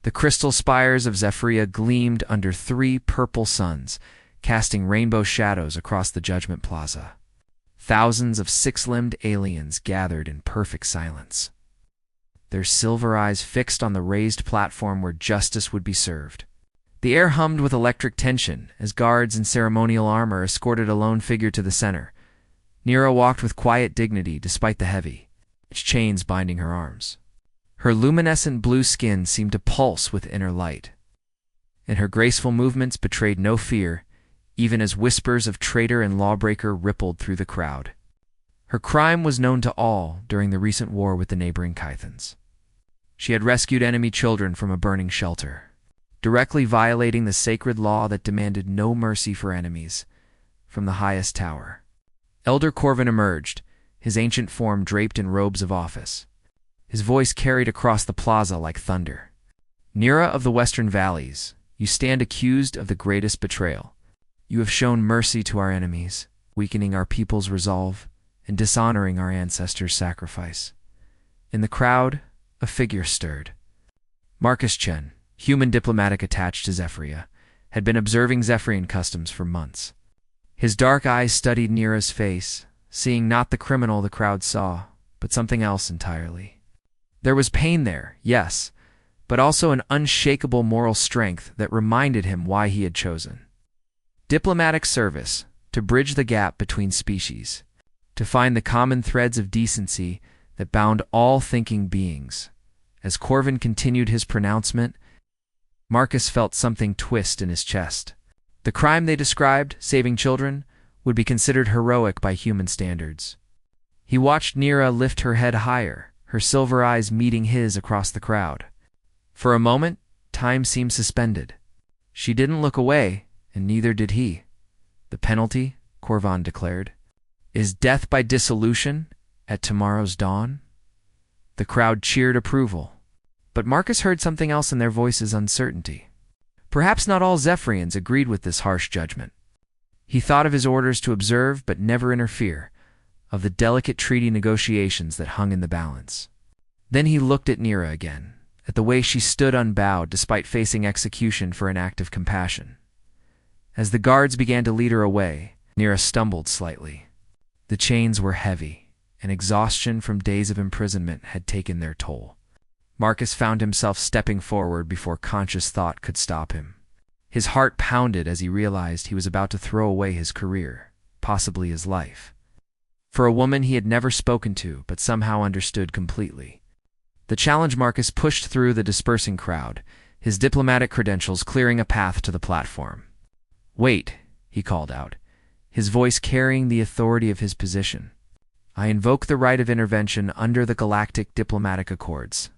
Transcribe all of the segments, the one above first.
The crystal spires of Zephyria gleamed under 3 purple suns, casting rainbow shadows across the Judgment Plaza. Thousands of 6-limbed aliens gathered in perfect silence, their silver eyes fixed on the raised platform where justice would be served. The air hummed with electric tension as guards in ceremonial armor escorted a lone figure to the center. Nira walked with quiet dignity despite the heavy chains binding her arms. Her luminescent blue skin seemed to pulse with inner light, and her graceful movements betrayed no fear, even as whispers of traitor and lawbreaker rippled through the crowd. Her crime was known to all during the recent war with the neighboring Chthons. She had rescued enemy children from a burning shelter, directly violating the sacred law that demanded no mercy for enemies, from the highest tower. Elder Corvin emerged, his ancient form draped in robes of office. His voice carried across the plaza like thunder. Nira of the Western Valleys, you stand accused of the greatest betrayal. You have shown mercy to our enemies, weakening our people's resolve and dishonoring our ancestors' sacrifice. In the crowd, a figure stirred. Marcus Chen, human diplomatic attached to Zephyria, had been observing Zephyrian customs for months. His dark eyes studied Nira's face, seeing not the criminal the crowd saw, but something else entirely. There was pain there, yes, but also an unshakable moral strength that reminded him why he had chosen diplomatic service, to bridge the gap between species, to find the common threads of decency that bound all thinking beings. As Corvin continued his pronouncement, Marcus felt something twist in his chest. The crime they described, saving children, would be considered heroic by human standards. He watched Nira lift her head higher, her silver eyes meeting his across the crowd. For a moment, time seemed suspended. She didn't look away, and neither did he. The penalty, Corvin declared, is death by dissolution at tomorrow's dawn. The crowd cheered approval, but Marcus heard something else in their voices: uncertainty. Perhaps not all Zephyrians agreed with this harsh judgment. He thought of his orders to observe but never interfere, of the delicate treaty negotiations that hung in the balance. Then he looked at Nira again, at the way she stood unbowed despite facing execution for an act of compassion. As the guards began to lead her away, Nira stumbled slightly. The chains were heavy, and exhaustion from days of imprisonment had taken their toll. Marcus found himself stepping forward before conscious thought could stop him. His heart pounded as he realized he was about to throw away his career, possibly his life, for a woman he had never spoken to but somehow understood completely. The challenge Marcus pushed through the dispersing crowd, his diplomatic credentials clearing a path to the platform. "Wait," he called out, his voice carrying the authority of his position. "I invoke the right of intervention under the Galactic Diplomatic Accords."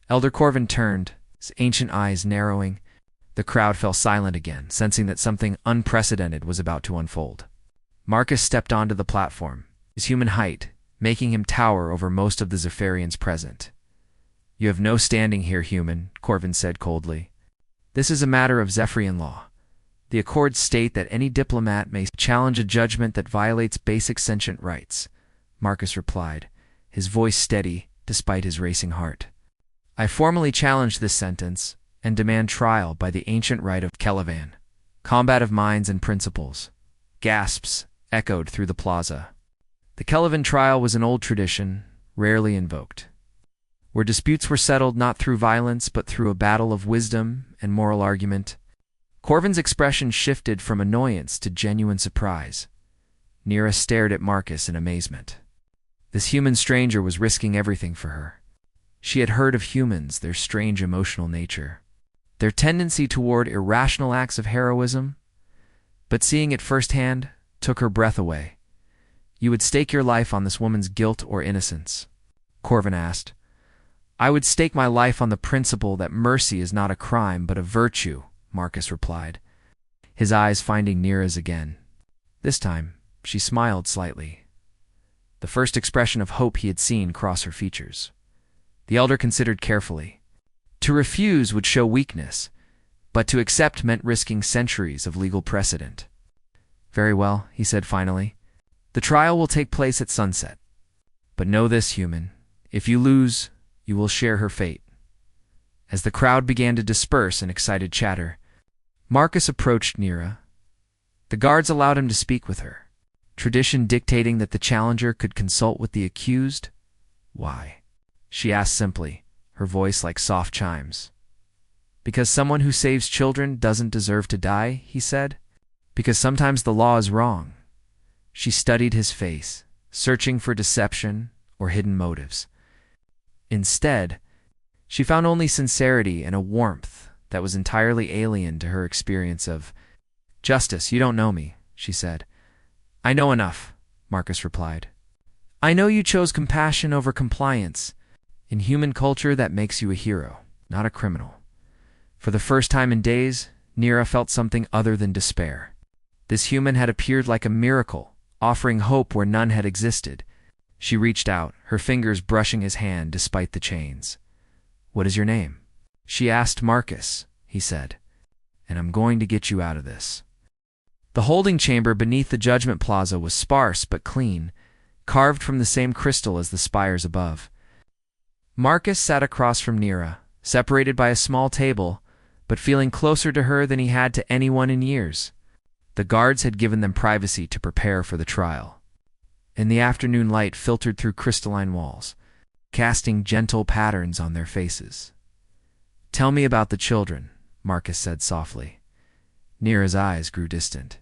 Elder Corvin turned, his ancient eyes narrowing. The crowd fell silent again, sensing that something unprecedented was about to unfold. Marcus stepped onto the platform, his human height making him tower over most of the Zephyrians present. "You have no standing here, human," Corvin said coldly. "This is a matter of Zephyrian law. The Accords state that any diplomat may challenge a judgment that violates basic sentient rights," Marcus replied, his voice steady despite his racing heart. "I formally challenge this sentence and demand trial by the ancient right of Kelavan." Combat of minds and principles. Gasps echoed through the plaza. The Kelavan trial was an old tradition, rarely invoked, where disputes were settled not through violence but through a battle of wisdom and moral argument. Corvin's expression shifted from annoyance to genuine surprise. Nira stared at Marcus in amazement. This human stranger was risking everything for her. She had heard of humans, their strange emotional nature, their tendency toward irrational acts of heroism, but seeing it firsthand took her breath away. "You would stake your life on this woman's guilt or innocence?" Corvin asked. "I would stake my life on the principle that mercy is not a crime but a virtue," Marcus replied, his eyes finding Nira's again. This time, she smiled slightly, the first expression of hope he had seen cross her features. The elder considered carefully. To refuse would show weakness, but to accept meant risking centuries of legal precedent. "Very well," he said finally. "The trial will take place at sunset. But know this, human, if you lose, you will share her fate." As the crowd began to disperse in excited chatter, Marcus approached Nira. The guards allowed him to speak with her, tradition dictating that the challenger could consult with the accused. Why? She asked simply, her voice like soft chimes. Because someone who saves children doesn't deserve to die, he said. Because sometimes the law is wrong. She studied his face, searching for deception or hidden motives. Instead, she found only sincerity and a warmth that was entirely alien to her experience of justice. You don't know me, she said. I know enough, Marcus replied. I know you chose compassion over compliance. In human culture, that makes you a hero, not a criminal. For the first time in days, Nira felt something other than despair. This human had appeared like a miracle, offering hope where none had existed. She reached out, her fingers brushing his hand despite the chains. What is your name? She asked. Marcus, he said. And I'm going to get you out of this. The holding chamber beneath the Judgment Plaza was sparse but clean, carved from the same crystal as the spires above. Marcus sat across from Nira, separated by a small table, but feeling closer to her than he had to anyone in years. The guards had given them privacy to prepare for the trial, and the afternoon light filtered through crystalline walls, casting gentle patterns on their faces. Tell me about the children, Marcus said softly. Nira's eyes grew distant.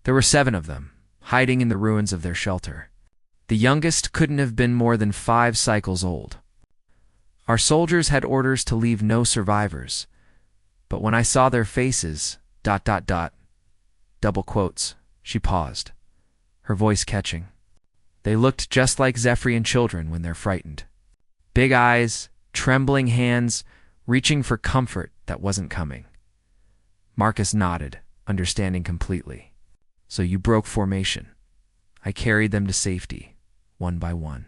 There were 7 of them, hiding in the ruins of their shelter. The youngest couldn't have been more than 5 cycles old. Our soldiers had orders to leave no survivors, but when I saw their faces, ... double quotes, she paused, her voice catching. They looked just like Zephyrian children when they're frightened. Big eyes, trembling hands, reaching for comfort that wasn't coming. Marcus nodded, understanding completely. So you broke formation. I carried them to safety, one by one.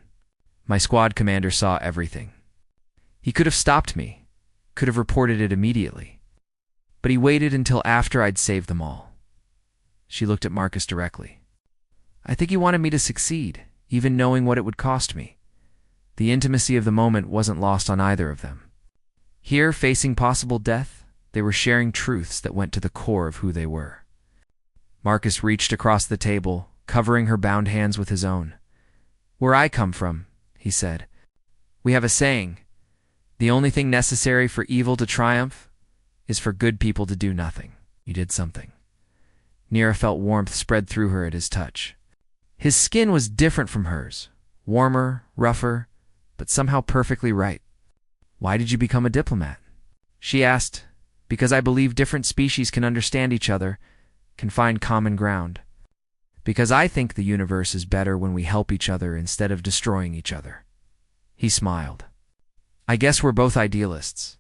My squad commander saw everything. He could have stopped me, could have reported it immediately. But he waited until after I'd saved them all. She looked at Marcus directly. I think he wanted me to succeed, even knowing what it would cost me. The intimacy of the moment wasn't lost on either of them. Here, facing possible death, they were sharing truths that went to the core of who they were. Marcus reached across the table, covering her bound hands with his own. Where I come from, he said, we have a saying, the only thing necessary for evil to triumph is for good people to do nothing. You did something. Nira felt warmth spread through her at his touch. His skin was different from hers, warmer, rougher, but somehow perfectly right. Why did you become a diplomat? She asked. Because I believe different species can understand each other, can find common ground. Because I think the universe is better when we help each other instead of destroying each other. He smiled. I guess we're both idealists.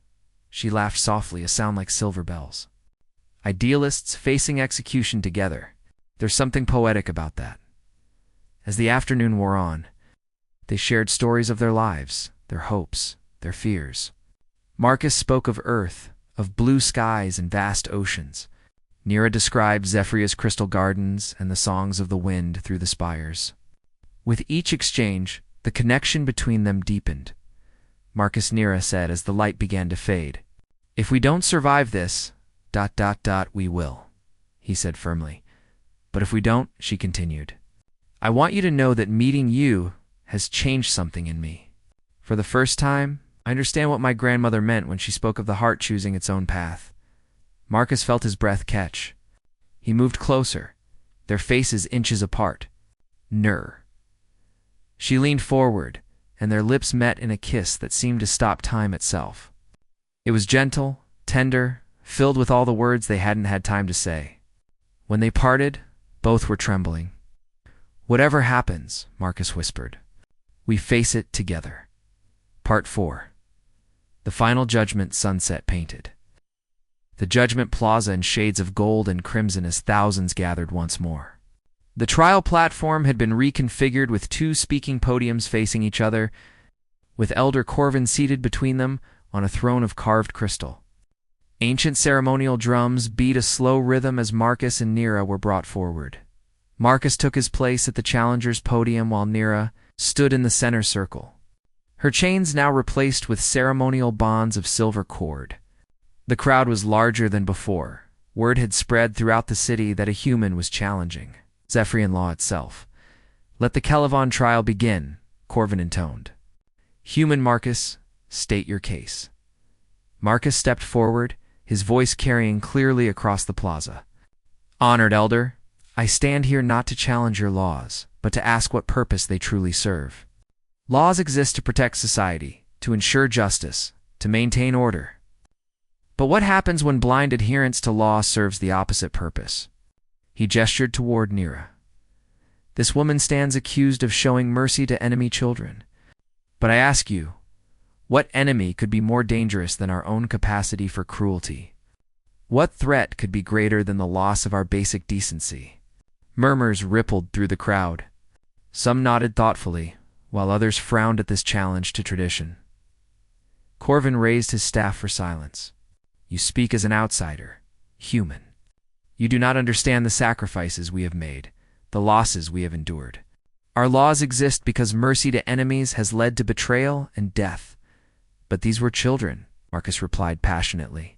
She laughed softly, a sound like silver bells. Idealists facing execution together. There's something poetic about that. As the afternoon wore on, they shared stories of their lives, their hopes, their fears. Marcus spoke of Earth, of blue skies and vast oceans. Nira described Zephyria's crystal gardens and the songs of the wind through the spires. With each exchange, the connection between them deepened. Marcus, Nira said as the light began to fade. If we don't survive this, ... we will, he said firmly. But if we don't, she continued, I want you to know that meeting you has changed something in me. For the first time, I understand what my grandmother meant when she spoke of the heart choosing its own path. Marcus felt his breath catch. He moved closer, their faces inches apart. Nur. She leaned forward, and their lips met in a kiss that seemed to stop time itself. It was gentle, tender, filled with all the words they hadn't had time to say. When they parted, both were trembling. Whatever happens, Marcus whispered, we face it together. Part 4. The final judgment, sunset painted. The Judgment Plaza in shades of gold and crimson as thousands gathered once more. The trial platform had been reconfigured with 2 speaking podiums facing each other, with Elder Corvin seated between them on a throne of carved crystal. Ancient ceremonial drums beat a slow rhythm as Marcus and Nira were brought forward. Marcus took his place at the challenger's podium while Nira stood in the center circle. her chains now replaced with ceremonial bonds of silver cord. The crowd was larger than before. Word had spread throughout the city that a human was challenging Zephyrian law itself. "Let the Kelevon trial begin," Corvin intoned. "Human Marcus, state your case." Marcus stepped forward, his voice carrying clearly across the plaza. "Honored Elder, I stand here not to challenge your laws, but to ask what purpose they truly serve. Laws exist to protect society, to ensure justice, to maintain order. But what happens when blind adherence to law serves the opposite purpose?" He gestured toward Nira. "This woman stands accused of showing mercy to enemy children. But I ask you, what enemy could be more dangerous than our own capacity for cruelty? What threat could be greater than the loss of our basic decency?" Murmurs rippled through the crowd. Some nodded thoughtfully, while others frowned at this challenge to tradition. Corvin raised his staff for silence. "You speak as an outsider, human. You do not understand the sacrifices we have made, the losses we have endured. Our laws exist because mercy to enemies has led to betrayal and death. But these were children," Marcus replied passionately.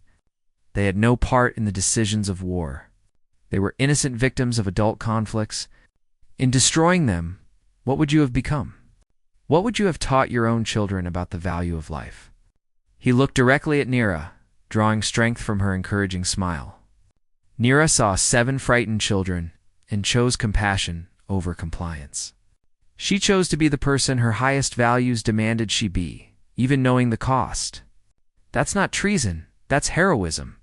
"They had no part in the decisions of war. They were innocent victims of adult conflicts. In destroying them, what would you have become? What would you have taught your own children about the value of life?" He looked directly at Nira, drawing strength from her encouraging smile. Nira saw 7 frightened children and chose compassion over compliance. She chose to be the person her highest values demanded she be, even knowing the cost. That's not treason, that's heroism.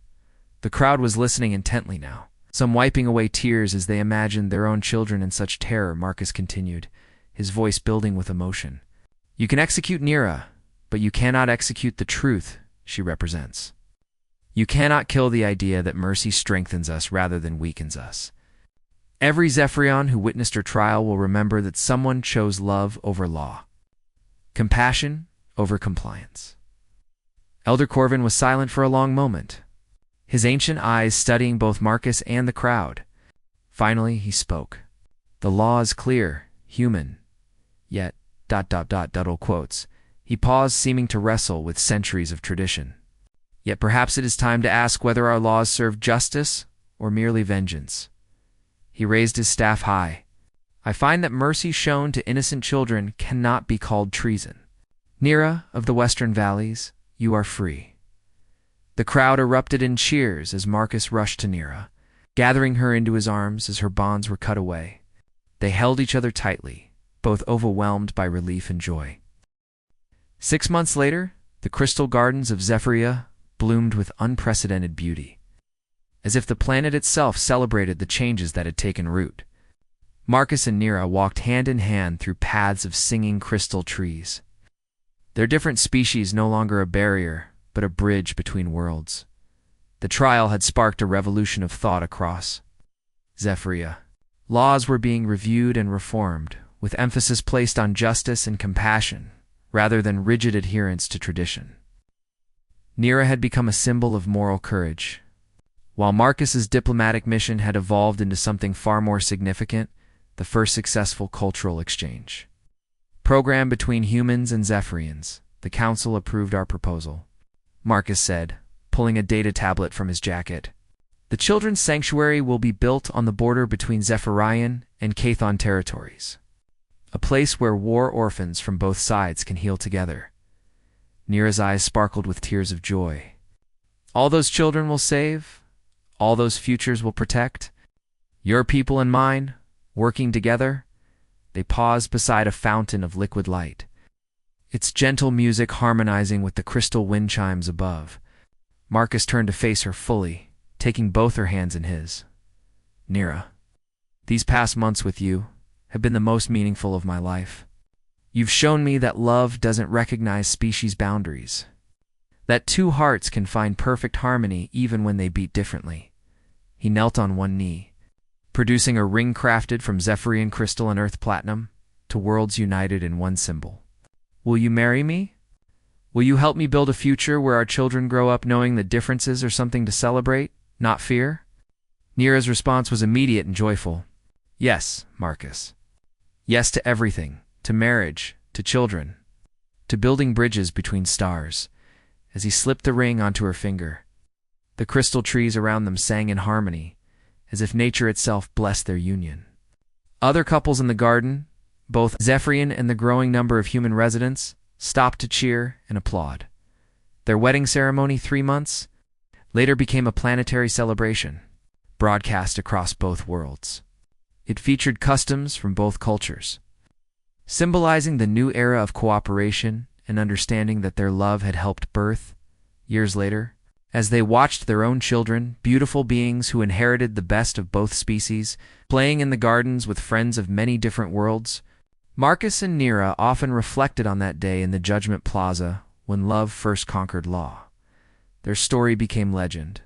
The crowd was listening intently now, some wiping away tears as they imagined their own children in such terror. Marcus continued, his voice building with emotion. "You can execute Nira, but you cannot execute the truth she represents. You cannot kill the idea that mercy strengthens us rather than weakens us. Every Zephyrian who witnessed her trial will remember that someone chose love over law, compassion over compliance." Elder Corvin was silent for a long moment, his ancient eyes studying both Marcus and the crowd. Finally, he spoke. "The law is clear, human, yet ... double quotes. He paused, seeming to wrestle with centuries of tradition. "Yet perhaps it is time to ask whether our laws serve justice or merely vengeance." He raised his staff high. "I find that mercy shown to innocent children cannot be called treason. Nira of the Western Valleys, you are free." The crowd erupted in cheers as Marcus rushed to Nira, gathering her into his arms as her bonds were cut away. They held each other tightly, both overwhelmed by relief and joy. 6 months later, the crystal gardens of Zephyria bloomed with unprecedented beauty, as if the planet itself celebrated the changes that had taken root. Marcus and Nira walked hand in hand through paths of singing crystal trees. Their different species no longer a barrier, but a bridge between worlds. The trial had sparked a revolution of thought across Zephyria. Laws were being reviewed and reformed, with emphasis placed on justice and compassion, rather than rigid adherence to tradition. Nira had become a symbol of moral courage, while Marcus's diplomatic mission had evolved into something far more significant, the first successful cultural exchange. "Program between humans and Zephyrians. The council approved our proposal," Marcus said, pulling a data tablet from his jacket. "The children's sanctuary will be built on the border between Zephyrian and Cathon territories, a place where war orphans from both sides can heal together." Nira's eyes sparkled with tears of joy. "All those children will save, all those futures will protect. Your people and mine, working together." They paused beside a fountain of liquid light, its gentle music harmonizing with the crystal wind chimes above. Marcus turned to face her fully, taking both her hands in his. "Nira, these past months with you have been the most meaningful of my life. You've shown me that love doesn't recognize species boundaries, that 2 hearts can find perfect harmony even when they beat differently." He knelt on one knee, producing a ring crafted from Zephyrian crystal and earth platinum, to worlds united in one symbol. "Will you marry me? Will you help me build a future where our children grow up knowing that differences are something to celebrate, not fear?" Nira's response was immediate and joyful. "Yes, Marcus. Yes to everything, to marriage, to children, to building bridges between stars. As he slipped the ring onto her finger, the crystal trees around them sang in harmony, as if nature itself blessed their union. Other couples in the garden, both Zephyrian and the growing number of human residents, stopped to cheer and applaud. Their wedding ceremony 3 months later became a planetary celebration, broadcast across both worlds. It featured customs from both cultures, symbolizing the new era of cooperation and understanding that their love had helped birth, years later, as they watched their own children, beautiful beings who inherited the best of both species, playing in the gardens with friends of many different worlds. Marcus and Nira often reflected on that day in the Judgment Plaza when love first conquered law. Their story became legend,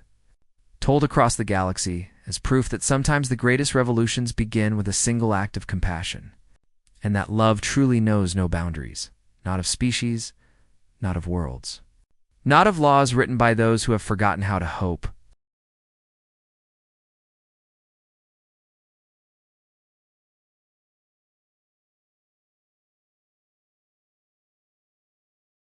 told across the galaxy as proof that sometimes the greatest revolutions begin with a single act of compassion, and that love truly knows no boundaries, not of species, not of worlds, not of laws written by those who have forgotten how to hope,